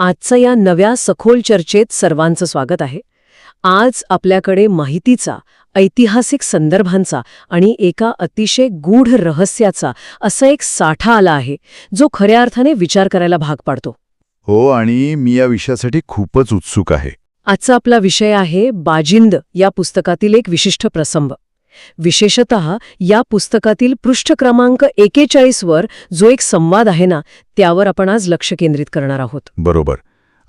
आजच्या या नव्या सखोल चर्चेत सर्वांचं स्वागत आहे. आज आपल्याकडे माहितीचा, ऐतिहासिक संदर्भांचा आणि एका अतिशय गूढ रहस्याचा असा एक साठा आला आहे, जो खऱ्या अर्थाने विचार करायला भाग पाडतो. हो, आणि मी या विषयासाठी खूपच उत्सुक आहे. आजचा आपला विषय आहे बाजिंद या पुस्तकातील एक विशिष्ट प्रसंग. विशेषतः या पुस्तकातील पृष्ठ क्रमांक 41 वर जो एक संवाद आहे ना, त्यावर आपण आज लक्ष केंद्रित करणार आहोत. बरोबर.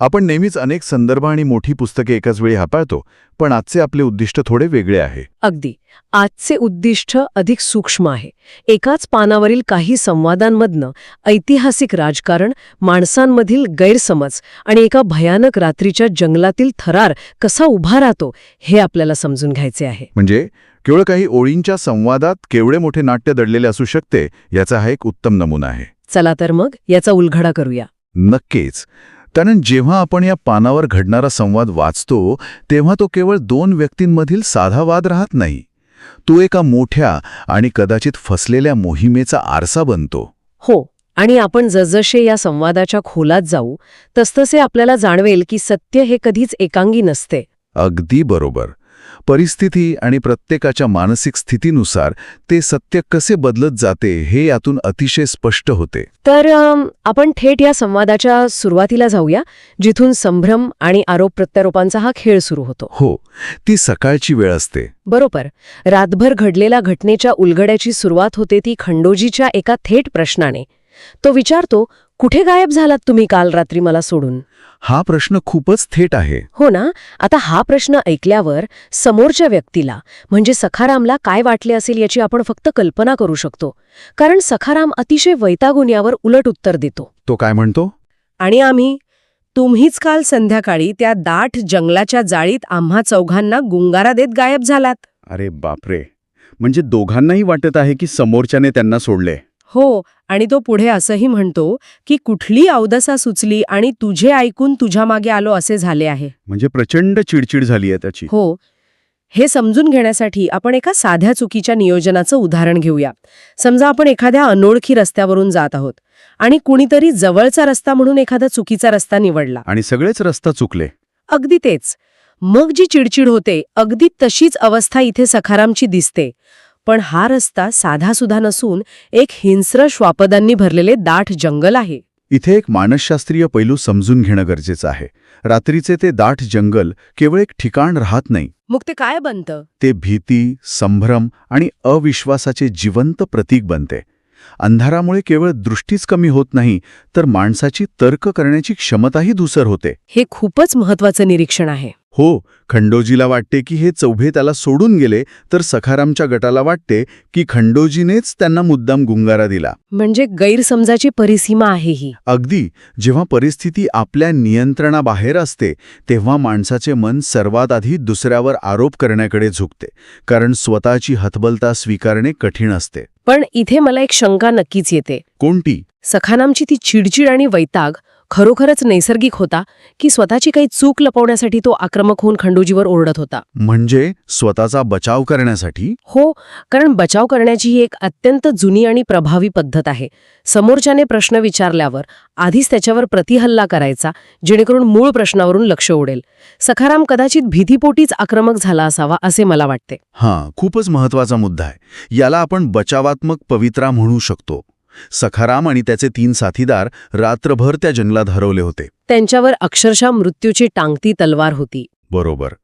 आपण नेहमीच अनेक संदर्भ आणि मोठी पुस्तके एकाच वेळी हाताळतो, पण आजचे आपले उद्दिष्ट थोडे वेगळे आहे. अगदी. आजचे उद्दिष्ट अधिक सूक्ष्म आहे. एकाच पानावरील काही संवादांमधनं ऐतिहासिक राजकारण, माणसांमधील गैरसमज आणि एका भयानक रात्रीच्या जंगलातील थरार कसा उभा राहतो हे आपल्याला समजून घ्यायचे आहे. म्हणजे केवळ काही ओळींच्या संवादात केवढे मोठे नाट्य दडलेले असू शकते याचा हा एक उत्तम नमुना आहे. चला तर मग याचा उलगडा करूया. नक्कीच. कारण जेव्हा आपण या पानावर घडणारा संवाद वाचतो तेव्हा तो केवळ दोन व्यक्तींमधील साधा वाद राहत नाही. तो एका मोठ्या आणि कदाचित फसलेल्या मोहिमेचा आरसा बनतो. हो, आणि आपण जसजसे या संवादाच्या खोलात जाऊ तसतसे आपल्याला जाणवेल की सत्य हे कधीच एकांगी नसते. अगदी बरोबर. परिस्थिती आणि प्रत्येकाच्या मानसिक स्थितीनुसार ते सत्य कसे बदलत जाते हे यातून अतिशय स्पष्ट होते. तर आपण थेट या संवादाच्या सुरुवातीला जाऊया, जिथून संभ्रम आणि आरोप प्रत्यारोपांचा हा खेळ सुरू होतो. हो, ती सकाळची वेळ असते. बरोबर. रातभर घडलेल्या घटनेच्या उलगड्याची सुरुवात होते ती खंडोजीच्या एका थेट प्रश्नाने. तो विचारतो, कुठे गायब झालात तुम्ही काल रात्री मला सोडून? हा प्रश्न खूपच थेट आहे. हो ना. आता हा प्रश्न ऐकल्यावर समोरच्या व्यक्तीला म्हणजे सखारामला काय वाटले असेल याची आपण फक्त कल्पना करू शकतो. कारण सखाराम अतिशय वैतागून यावर उलट उत्तर देतो. तो काय म्हणतो? आणि तुम्हीच काल संध्याकाळी त्या दाट जंगलाच्या जाळीत आम्हा चौघांना गुंगारा देत गायब झालात. अरे बापरे. म्हणजे दोघांनाही वाटत आहे की समोरच्याने त्यांना सोडले. हो, आणि तो पुढे असंही म्हणतो की कुठली अवदसा सुचली आणि तुझे ऐकून तुझ्या मागे आलो असे झाले आहे. म्हणजे प्रचंड चिडचिड झाली आहे त्याची. हो. हे समजून घेण्यासाठी आपण एका साध्या चुकीच्या नियोजनाचं उदाहरण घेऊया. समजा आपण एखाद्या अनोळखी रस्त्यावरून जात आहोत आणि कुणीतरी जवळचा रस्ता म्हणून एखादा चुकीचा रस्ता निवडला. आणि सगळेच रस्ता चुकले. अगदी तेच. मग जी चिडचिड होते अगदी तशीच अवस्था इथे सखारामची दिसते. पण हा रस्ता साधासुधा नसून एक हिंस्र श्वापदांनी भरलेले दाट जंगल आहे. इथे एक मानसशास्त्रीय पैलू समजून घेणं गरजेचं आहे. रात्रीचे ते दाट जंगल केवळ एक ठिकाण राहत नाही. मग ते काय बनतं? ते भीती, संभ्रम आणि अविश्वासाचे जिवंत प्रतीक बनते. अंधारामुळे केवळ दृष्टीच कमी होत नाही, तर माणसाची तर्क करण्याची क्षमताही धूसर होते. हे खूपच महत्वाचं निरीक्षण आहे. हो, खंडोजीला वाटते की हे चौघे त्याला सोडून गेले, तर सखारामच्या गटाला वाटते की खंडोजीनेच त्यांना मुद्दाम गुंगारा दिला. म्हणजे गैरसमजाची परिसीमा आहे ही. अगदी. जेव्हा परिस्थिती आपल्या नियंत्रणाबाहेर असते तेव्हा माणसाचे मन सर्वात आधी दुसऱ्यावर आरोप करण्याकडे झुकते, कारण स्वतःची हतबलता स्वीकारणे कठीण असते. पण इथे मला एक शंका नक्कीच येते. कोणती? सखारामची ती चिडचिड आणि वैताग खरोखरच नैसर्गिक होता की स्वतःची काही चूक लपवण्यासाठी तो आक्रमक होऊन खंडोजीवर ओरडत होता? म्हणजे स्वतःचा बचाव करण्यासाठी? हो, कारण बचाव करण्याची ही एक अत्यंत जुनी आणि प्रभावी पद्धत आहे. समोरच्याने प्रश्न विचारल्यावर आधीच त्याच्यावर प्रतिहल्ला करायचा, जेणेकरून मूळ प्रश्नावरून लक्ष उडेल. सखाराम कदाचित भीतीपोटीच आक्रमक झाला असावा असे मला वाटते. हां, खूपच महत्वाचा मुद्दा आहे. याला आपण बचावात्मक पवित्रा म्हणू शकतो. सखाराम आणि त्याचे 3 साथीदार रात्रभर त्या जंगलात हरवले होते. त्यांच्यावर अक्षरशः मृत्यूची टांगती तलवार होती. बरोबर.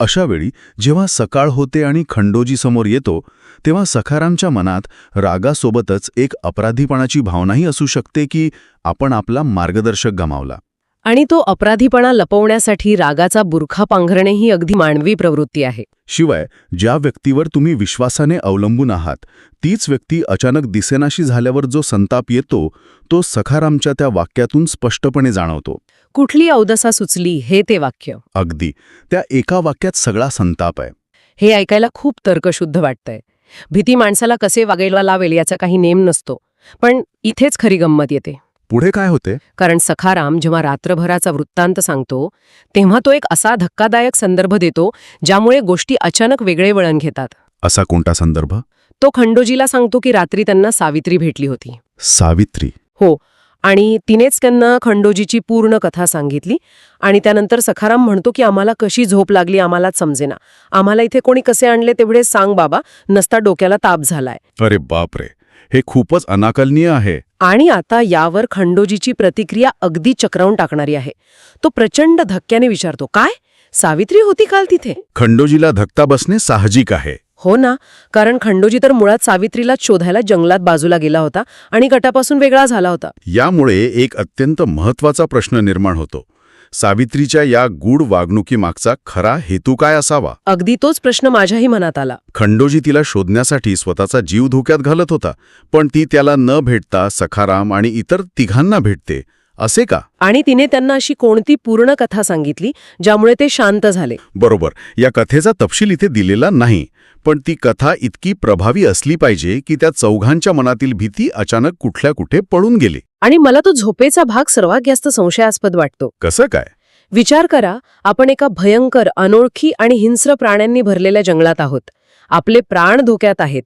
अशा वेळी जेव्हा सकाळ होते आणि खंडोजी समोर येतो तेव्हा सखारामच्या मनात रागासोबतच एक अपराधीपणाची भावनाही असू शकते की आपण आपला मार्गदर्शक गमावला. आणि तो अपराधीपणा लपवण्यासाठी रागाचा बुरखा पांघरणे ही अगदी मानवी प्रवृत्ती आहे. शिवाय ज्या व्यक्तीवर तुम्ही विश्वासाने अवलंबून आहात तीच व्यक्ती अचानक दिसेनाशी झाल्यावर जो संताप येतो तो सखारामच्या त्या वाक्यातून स्पष्टपणे जाणवतो. कुठली अवदसा सुचली हे ते वाक्य. अगदी. त्या एका वाक्यात सगळा संताप आहे. हे ऐकायला खूप तर्कशुद्ध वाटतंय. भीती माणसाला कसे वागायला लावेल याचा काही नेम नसतो. पण इथेच खरी गंमत येते. पुढे काय होते? कारण सखाराम जेव्हा रात्रभराचा वृत्तांत सांगतो तेव्हा तो एक असा धक्कादायक संदर्भ देतो ज्यामुळे गोष्टी अचानक वेगळे वळण घेतात. असा कोणता संदर्भ? तो खंडोजीला सांगतो की रात्री त्यांना सावित्री भेटली होती. सावित्री? हो, आणि तिनेच त्यांना खंडोजीची पूर्ण कथा सांगितली. आणि त्यानंतर सखाराम म्हणतो की आम्हाला कशी झोप लागली आम्हालाच समजेना. आम्हाला इथे कोणी कसे आणले तेवढे सांग बाबा, नसता डोक्याला ताप झालाय. अरे बापरे, हे खूपच अनाकलनीय आहे. आणि आता यावर खंडोजीची प्रतिक्रिया अगदी चक्रावून टाकणारी आहे. तो प्रचंड धक्क्याने विचारतो, काय सावित्री होती काल तिथे? खंडोजीला धक्का बसणे साहजिक आहे. हो ना, कारण खंडोजी तर मुळात सावित्रीला शोधायला जंगलात बाजूला गेला होता आणि गटापासून वेगळा झाला होता. यामुळे एक अत्यंत महत्वाचा प्रश्न निर्माण होतो. सावित्रीच्या या गूढ वागणुकीमागचा खरा हेतू काय असावा? अगदी तोच प्रश्न माझ्याही मनात आला. खंडोजी तिला शोधण्यासाठी स्वतःचा जीव धोक्यात घालत होता, पण ती त्याला न भेटता सखाराम आणि इतर तिघांना भेटते, असे का? आणि तिने त्यांना अशी कोणती पूर्ण कथा सांगितली ज्यामुळे ते शांत झाले? बरोबर, या कथेचा तपशील इथे दिलेला नाही, पण ती कथा इतकी प्रभावी असली पाहिजे की त्या चौघांच्या मनातील भीती अचानक कुठल्या कुठे पळून गेली. आणि मला तो झोपेचा भाग सर्वात जास्त संशयास्पद वाटतो. कसं काय? विचार करा, आपण एका भयंकर, अनोळखी आणि हिंस्र प्राण्यांनी भरलेल्या जंगलात आहोत. आपले प्राण धोक्यात आहेत.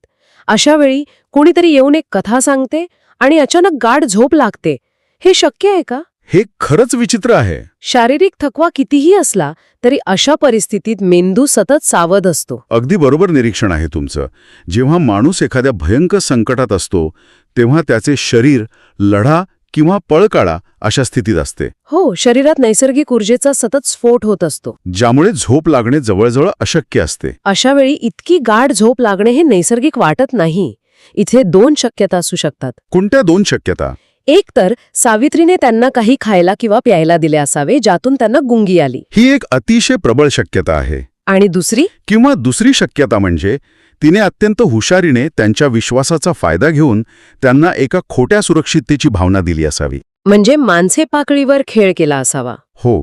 अशा वेळी कोणीतरी येऊन एक कथा सांगते आणि अचानक गाढ झोप लागते. हे शक्य आहे का? हे खरंच विचित्र आहे. शारीरिक थकवा कितीही असला तरी अशा परिस्थितीत मेंदू सतत सावध असतो. अगदी बरोबर निरीक्षण आहे तुमचं. जेव्हा माणूस एखाद्या भयंकर संकटात असतो तेव्हा त्याचे शरीर लढा किंवा पळ काढा अशा स्थितीत असते. हो, शरीरात नैसर्गिक ऊर्जेचा सतत स्फोट होत असतो, ज्यामुळे झोप लागणे जवळजवळ अशक्य असते. अशा वेळी इतकी गाढ झोप लागणे हे नैसर्गिक वाटत नाही. इथे 2 शक्यता असू शकतात. कोणत्या 2 शक्यता? एक तर सावित्रीने त्यांना काही खायला किंवा प्यायला दिले असावे ज्यातून त्यांना गुंगी आली. ही एक अतिशय प्रबळ शक्यता आहे. आणि दुसरी शक्यता म्हणजे तिने अत्यंत हुशारीने त्यांच्या विश्वासाचा फायदा घेऊन त्यांना एका खोट्या सुरक्षिततेची भावना दिली असावी. म्हणजे मानसे पाकळीवर खेळ केला असावा. हो,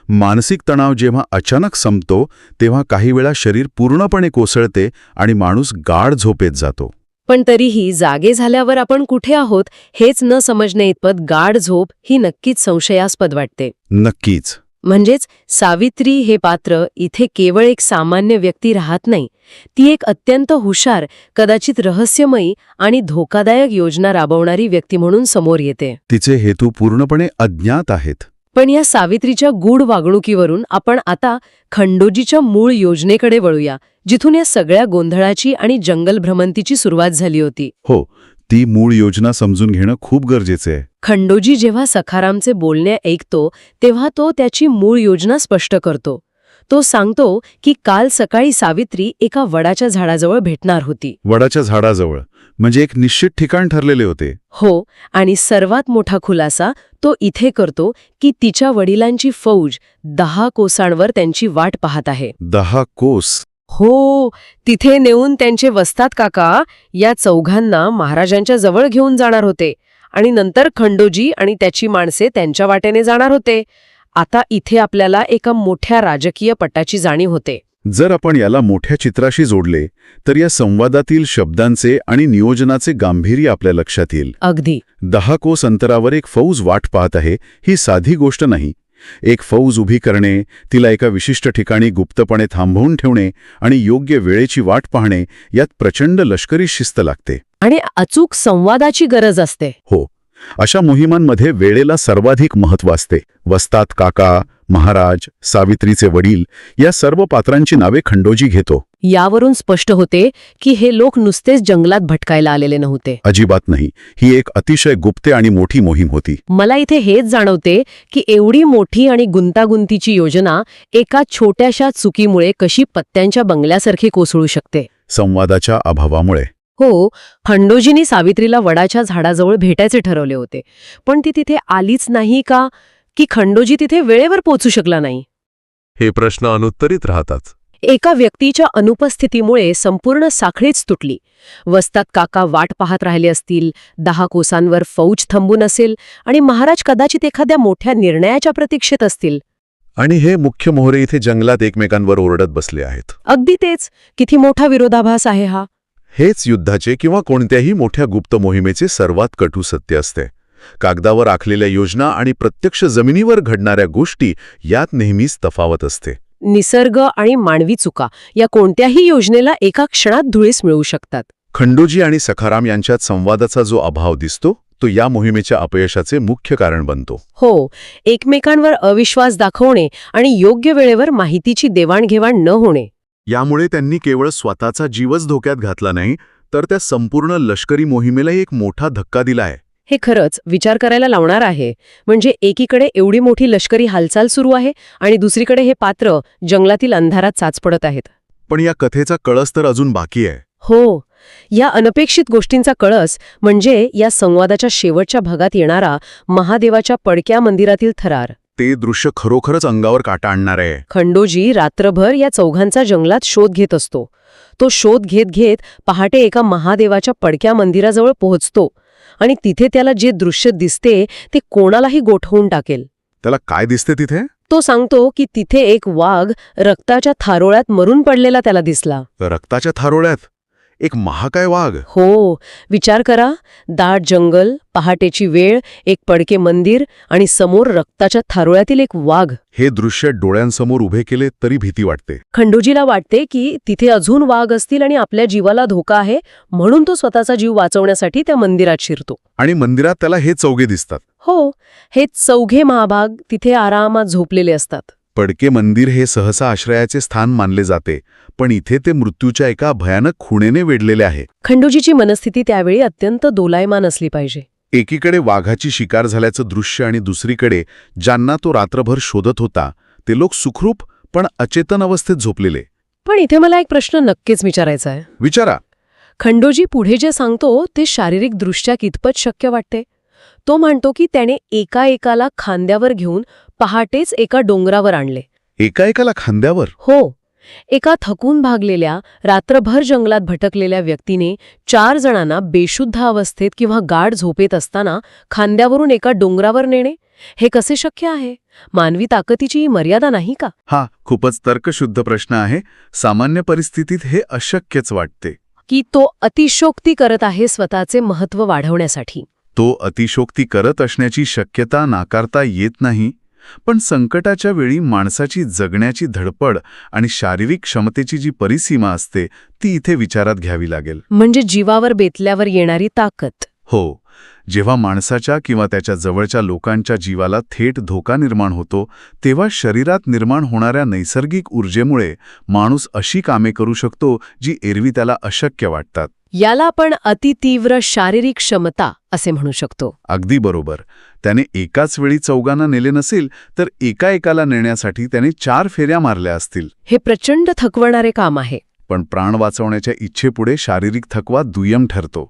मानसिक तणाव जेव्हा अचानक संपतो तेव्हा काही वेळा शरीर पूर्णपणे कोसळते आणि माणूस गाढ झोपेत जातो. पण तरीही जागे झाल्यावर आपण कुठे आहोत हेच न समजणे इतपत गाढ झोप ही नक्कीच संशयास्पद वाटते. नक्कीच. म्हणजेच सावित्री हे पात्र इथे केवळ एक सामान्य व्यक्ती राहत नाही. ती एक अत्यंत हुशार, कदाचित रहस्यमयी आणि धोकादायक योजना राबवणारी व्यक्ती म्हणून समोर येते. तिचे हेतू पूर्णपणे अज्ञात आहेत. पण या सावित्रीच्या गूढ वागणुकीवरून आपण आता खंडोजीच्या मूळ योजनेकडे वळूया, जिथून या सगळ्या गोंधळाची आणि जंगल भ्रमंतीची सुरुवात झाली होती. हो, ती मूळ योजना समजून घेणं खूप गरजेचं आहे. खंडोजी जेव्हा सखारामचे बोलणे ऐकतो तेव्हा तो त्याची मूळ योजना स्पष्ट करतो. तो सांगतो की काल सकाळी सावित्री एका वडाच्या झाडाजवळ भेटणार होती. वडाच्या झाडाजवळ म्हणजे एक निश्चित ठिकाण ठरलेले होते. हो, आणि सर्वात मोठा खुलासा तो इथे करतो की तिच्या वडिलांची फौज 10 कोसांवर त्यांची वाट पाहत आहे. 10 कोस? हो, तिथे नेऊन त्यांचे वस्तात काका या चौघांना महाराजांच्या जवळ घेऊन जाणार होते आणि नंतर खंडोजी आणि त्याची माणसे त्यांच्या वाटेने जाणार होते. आता इथे आपल्याला एका मोठ्या राजकीय पट्टाची जाणीव होते. जर आपण याला मोठ्या चित्राशी जोडले तर या संवादातील शब्दांचे आणि नियोजनाचे गांभीर्य आपल्या लक्षात येईल. अगदी. 10 कोस अंतरावर एक फौज वाट पाहत आहे ही साधी गोष्ट नाही. एक फौज उभी करणे, तिला एका विशिष्ट ठिकाणी गुप्तपणे थांबवून ठेवणे आणि योग्य वेळेची वाट पाहणे यात प्रचंड लष्करी शिस्त लागते. आणि अचूक संवादाची गरज असते. हो, अशा मोहिमांमध्ये वेळेला सर्वाधिक महत्त्व असते. वस्तात काका, महाराज, सावित्रीचे वडील या सर्व पात्रांची नावे खंडोजी घेतो. यावरून स्पष्ट होते की हे लोक नुसतेच जंगलात भटकायला आलेले नव्हते. अजिबात नाही. ही एक अतिशय गुप्त आणि मोठी मोहीम होती. मला इथे हेच जाणवते की एवढी मोठी आणि गुंतागुंतीची योजना एका छोट्याशा चुकीमुळे कशी पत्त्यांच्या बंगल्यासारखी कोसळू शकते. संवादाच्या अभावामुळे. हो, खंडोजींनी सावित्रीला वडाच्या झाडाजवळ भेटायचे ठरवले होते, पण ती तिथे आलीच नाही का, की खंडोजी तिथे वेळेवर पोहोचू शकला नाही? हे प्रश्न अनुत्तरित राहतात. एका व्यक्तीच्या अनुपस्थितीमुळे संपूर्ण साखळीच तुटली. वस्तात काका वाट पाहत राहिले असतील, 10 कोसांवर फौज थांबून असेल आणि महाराज कदाचित एखाद्या मोठ्या निर्णयाच्या प्रतीक्षेत असतील. आणि हे मुख्य मोहरे इथे जंगलात एकमेकांवर ओरडत बसले आहेत. अगदी तेच. किती मोठा विरोधाभास आहे हा. हेच युद्धाचे किंवा कोणत्याही मोठ्या गुप्त मोहिमेचे सर्वात कटू सत्य असते. कागदावर आखलेल्या योजना आणि प्रत्यक्ष जमिनीवर घडणाऱ्या गोष्टी यात नेहमीच तफावत असते. निसर्ग आणि मानवी चुका या कोणत्याही योजनेला एका क्षणात धुळीस मिळू शकतात. खंडोजी आणि सखाराम यांच्यात संवादाचा जो अभाव दिसतो तो या मोहिमेच्या अपयशाचे मुख्य कारण बनतो. हो, एकमेकांवर अविश्वास दाखवणे आणि योग्य वेळेवर माहितीची देवाणघेवाण न होणे. यामुळे त्यांनी केवळ स्वतःचा जीवच धोक्यात घातला नाही, तर त्या संपूर्ण लष्करी मोहिमेलाही एक मोठा धक्का दिलाय. हे खरंच विचार करायला लावणार आहे. म्हणजे एकीकडे एवढी मोठी लष्करी हालचाल सुरू आहे आणि दुसरीकडे हे पात्र जंगलातील अंधारात चाचपडत आहेत. पण या कथेचा कळस तर अजून बाकी आहे. हो, या अनपेक्षित गोष्टींचा कळस म्हणजे या संवादाच्या शेवटच्या भागात येणारा महादेवाच्या पडक्या मंदिरातील थरार. ते दृश्य खरोखरच अंगावर काटा आणणार आहे. खंडोजी रात्रभर या चौघांचा जंगलात शोध घेत असतो. तो शोध घेत घेत पहाटे एका महादेवाच्या पडक्या मंदिराजवळ पोहोचतो आणि तिथे त्याला जे दृश्य दिसते ते कोणालाही गोठवून टाकेल. त्याला काय दिसते तिथे? तो सांगतो की तिथे एक वाघ रक्ताच्या थारोळ्यात मरून पडलेला त्याला दिसला. रक्ताच्या थारोळ्यात एक महाकाय वाघ. हो, विचार करा, दाट जंगल, पहाटेची वेळ, एक पडके मंदिर आणि समोर रक्ताच्या थारोळ्यातील एक वाघ. हे दृश्य डोळ्यांसमोर उभे केले तरी भीती वाटते. खंडोजीला वाटते की तिथे अजून वाघ असतील आणि आपल्या जीवाला धोका आहे, म्हणून तो स्वतःचा जीव वाचवण्यासाठी त्या मंदिरात शिरतो. आणि मंदिरात त्याला हे चौघे दिसतात. हो, हे चौघे महाभाग तिथे आरामात झोपलेले असतात. पडके मंदिर हे सहसा आश्रयाचे स्थान मानले जाते, पण इथे ते मृत्यूच्या एका भयानक खुणेने वेढलेले आहे. खंडोजीची मनस्थिती त्यावेळी अत्यंत दोलायमान असली पाहिजे. एकीकडे वाघाची शिकार झाल्याचं दृश्य आणि दुसरीकडे ज्यांना तो रात्रभर शोधत होता ते लोक सुखरूप पण अचेतन अवस्थेत झोपलेले. पण इथे मला एक प्रश्न नक्कीच विचारायचा आहे. विचारा. खंडोजी पुढे जे सांगतो ते शारीरिकदृष्ट्या कितपत शक्य वाटते? तो म्हणतो की त्याने एकाला खांद्यावर घेऊन पहाटेच एका डोंगरावर आणले. एकाला खांद्यावर? हो, एका थकून भागलेल्या, रात्रभर जंगलात भटकलेल्या व्यक्तीने 4 जणांना बेशुद्ध अवस्थेत किंवा गाढ झोपेत असताना खांद्यावरून एका डोंगरावर नेणे, हे कसे शक्य आहे? मानवी ताकदीची मर्यादा नाही का? हा खूपच तर्कशुद्ध प्रश्न आहे. सामान्य परिस्थितीत हे अशक्यच वाटते. की तो अतिशयोक्ती करत आहे स्वतःचे महत्त्व वाढवण्यासाठी? तो अतिशयोक्ती करत असण्याची शक्यता नाकारता येत नाही, पण संकटाच्या वेळी माणसाची जगण्याची धडपड आणि शारीरिक क्षमतेची जी परिसीमा असते ती इथे विचारात घ्यावी लागेल. म्हणजे जीवावर बेतल्यावर येणारी ताकद. हो, जेव्हा माणसाच्या किंवा त्याच्या जवळच्या लोकांच्या जीवाला थेट धोका निर्माण होतो तेव्हा शरीरात निर्माण होणाऱ्या नैसर्गिक ऊर्जेमुळे माणूस अशी कामे करू शकतो जी एरवी त्याला अशक्य वाटतात. याला आपण अतितीव्र शारीरिक क्षमता असे म्हणू शकतो. अगदी बरोबर. त्याने एकाच वेळी चौघांना नेले नसेल तर एकाला नेण्यासाठी त्याने 4 फेऱ्या मारल्या असतील. हे प्रचंड थकवणारे काम आहे. पण प्राण वाचवण्याच्या इच्छेपुढे शारीरिक थकवा दुय्यम ठरतो.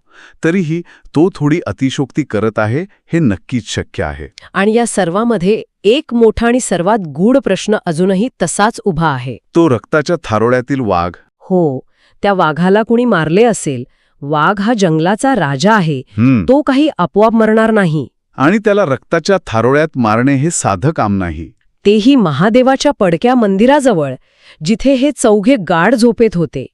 तरीही तो थोडी अतिशयोक्ती करत आहे हे नक्कीच शक्य आहे. आणि या सर्वामध्ये एक मोठा आणि सर्वात गूढ प्रश्न अजूनही तसाच उभा आहे. तो रक्ताच्या थारोळ्यातील वाघ. हो, त्या वाघाला कुणी मारले असेल. वाघ हा जंगलाचा राजा आहे. तो काही आपोआप मरणार नाही. आणि त्याला रक्ताच्या थारोळ्यात मारणे हे साधं काम नाही. तेही महादेवाच्या पडक्या मंदिराजवळ, जिथे हे चौघे गाढ झोपेत होते.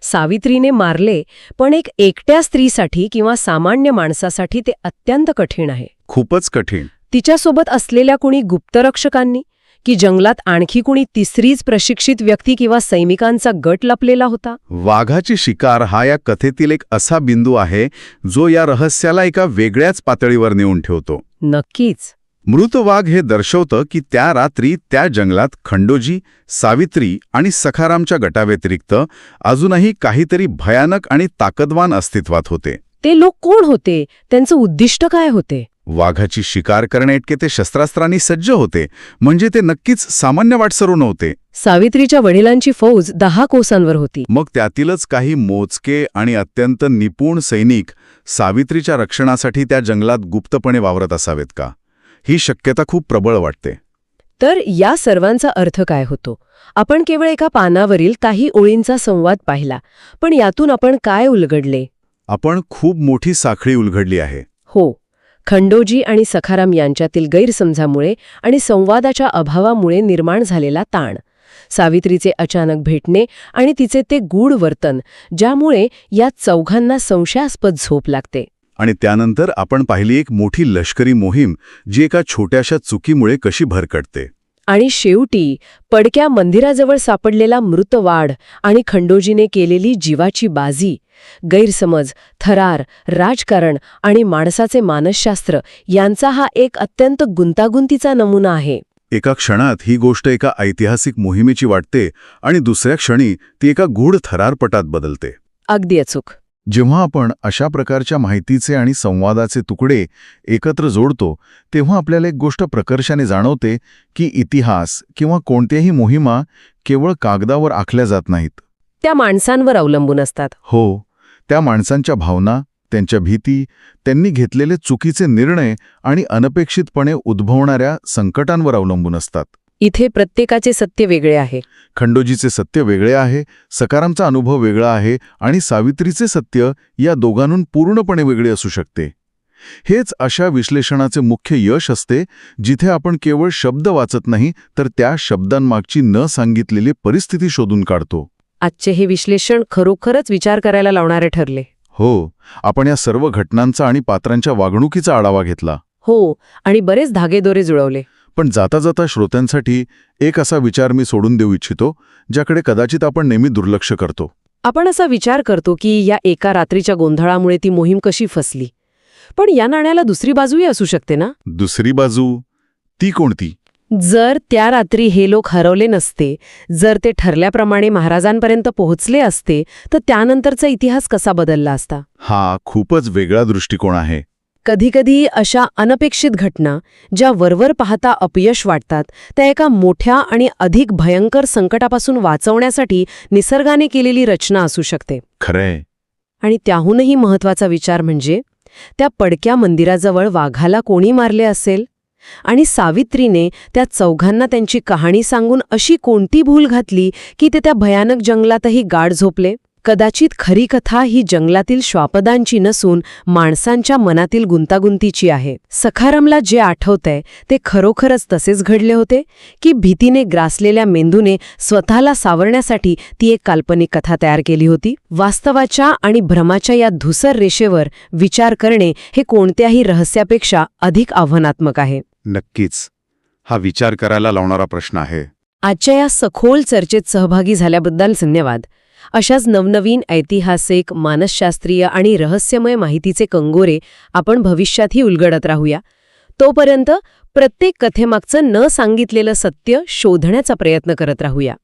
सावित्रीने मारले, पण एक एकट्या स्त्रीसाठी किंवा सामान्य माणसासाठी ते अत्यंत कठीण आहे. खूपच कठीण. तिच्यासोबत असलेल्या कुणी गुप्तरक्षकांनी की जंगलात आणखी कुणी तिसरीच प्रशिक्षित व्यक्ती किंवा सैनिकांचा गट लपलेला होता? वाघाची शिकार हा या कथेतील एक असा बिंदू आहे जो या रहस्याला एका वेगळ्याच पातळीवर नेऊन ठेवतो. नक्कीच. मृत वाघ हे दर्शवतं की त्या रात्री त्या जंगलात खंडोजी, सावित्री आणि सखारामच्या गटाव्यतिरिक्त अजूनही काहीतरी भयानक आणि ताकदवान अस्तित्वात होते. ते लोक कोण होते? त्यांचं उद्दिष्ट काय होते? वाघाची शिकार करण्याइतके ते शस्त्रास्त्रांनी सज्ज होते, म्हणजे ते नक्कीच सामान्य वाटसरू नव्हते. सावित्रीच्या वडिलांची फौज 10 कोसांवर होती. मग त्यातीलच काही मोजके आणि अत्यंत निपुण सैनिक सावित्रीच्या रक्षणासाठी त्या जंगलात गुप्तपणे वावरत असावेत का? ही शक्यता खूप प्रबळ वाटते. तर या सर्वांचा अर्थ काय होतो? आपण केवळ एका पानावरील काही ओळींचा संवाद पाहिला, पण यातून आपण काय उलगडले? आपण खूप मोठी साखळी उलगडली आहे. हो, खंडोजी आणि सखाराम यांच्यातील गैरसमजामुळे आणि संवादाच्या अभावामुळे निर्माण झालेला ताण, सावित्रीचे अचानक भेटणे आणि तिचे ते गूढ वर्तन, ज्यामुळे या चौघांना संशयास्पद झोप लागते. आणि त्यानंतर आपण पाहिली एक मोठी लष्करी मोहीम जी एका छोट्याशा चुकीमुळे कशी भरकटते. आणि शेवटी पडक्या मंदिराजवळ सापडलेला मृत वाढ आणि खंडोजीने केलेली जीवाची बाजी, गैरसमज, थरार, राजकारण आणि माणसाचे मानसशास्त्र यांचा हा एक अत्यंत गुंतागुंतीचा नमुना आहे. एका क्षणात ही गोष्ट एका ऐतिहासिक मोहिमेची वाटते आणि दुसऱ्या क्षणी ती एका गूढ थरारपटात बदलते. अगदी अचूक. जेव्हा आपण अशा प्रकारच्या माहितीचे आणि संवादाचे तुकडे एकत्र जोडतो तेव्हा आपल्याला एक गोष्ट प्रकर्षाने जाणवते की इतिहास किंवा कोणत्याही मोहिमा केवळ कागदावर आखल्या जात नाहीत. त्या माणसांवर अवलंबून असतात. हो, त्या माणसांच्या भावना, त्यांच्या भीती, त्यांनी घेतलेले चुकीचे निर्णय आणि अनपेक्षितपणे उद्भवणाऱ्या संकटांवर अवलंबून असतात. इथे प्रत्येकाचे सत्य वेगळे आहे. खंडोजीचे सत्य वेगळे आहे, सकारामचा अनुभव वेगळा आहे आणि सावित्रीचे सत्य या दोघांहून पूर्णपणे वेगळे असू शकते. हेच अशा विश्लेषणाचे मुख्य यश असते, जिथे आपण केवळ शब्द वाचत नाही तर त्या शब्दांमागची न सांगितलेली परिस्थिती शोधून काढतो. आजचे हे विश्लेषण खरोखरच विचार करायला लावणारे ठरले. हो, आपण या सर्व घटनांचा आणि पात्रांच्या वागणुकीचा आढावा घेतला. हो, आणि बरेच धागेदोरे जुळवले. पण जाता जाता श्रोत्यांसाठी एक असा विचार मी सोडून देऊ इच्छितो, ज्याकडे कदाचित आपण नेहमी दुर्लक्ष करतो. आपण असा विचार करतो की या एका रात्रीच्या गोंधळामुळे ती मोहीम कशी फसली. पण या नाण्याला दुसरी बाजूही असू शकते ना? दुसरी बाजू ती कोणती? जर त्या रात्री हे लोक हरवले नसते, जर ते ठरल्याप्रमाणे महाराजांपर्यंत पोहोचले असते, तर त्यानंतरचा इतिहास कसा बदलला असता? हा खूपच वेगळा दृष्टिकोन आहे. कधीकधी अशा अनपेक्षित घटना ज्या वरवर पाहता अपयश वाटतात, त्या एका मोठ्या आणि अधिक भयंकर संकटापासून वाचवण्यासाठी निसर्गाने केलेली रचना असू शकते. खरंय. आणि त्याहूनही महत्वाचा विचार म्हणजे त्या पडक्या मंदिराजवळ वाघाला कोणी मारले असेल आणि सावित्रीने त्या चौघांना त्यांची कहाणी सांगून अशी कोणती भूल घातली की ते त्या भयानक जंगलातही गाढ झोपले. कदाचित खरी कथा ही जंगलातील श्वापदांची नसून माणसांच्या मनातील गुंतागुंतीची आहे. सखारामला जे आठवतंय ते खरोखरच तसेच घडले होते की भीतीने ग्रासलेल्या मेंदूने स्वतःला सावरण्यासाठी ती एक काल्पनिक कथा तयार केली होती? वास्तवाच्या आणि भ्रमाच्या या धुसर रेषेवर विचार करणे हे कोणत्याही रहस्यापेक्षा अधिक आव्हानात्मक आहे. नक्कीच. हा विचार करायला लावणारा प्रश्न आहे. आजच्या या सखोल चर्चेत सहभागी झाल्याबद्दल धन्यवाद. अशाच नवनवीन ऐतिहासिक, मानसशास्त्रीय आणि रहस्यमय माहितीचे कंगोरे आपण भविष्यातही उलगडत राहूया. तोपर्यंत प्रत्येक कथेमागचं न सांगितलेलं सत्य शोधण्याचा प्रयत्न करत राहूया.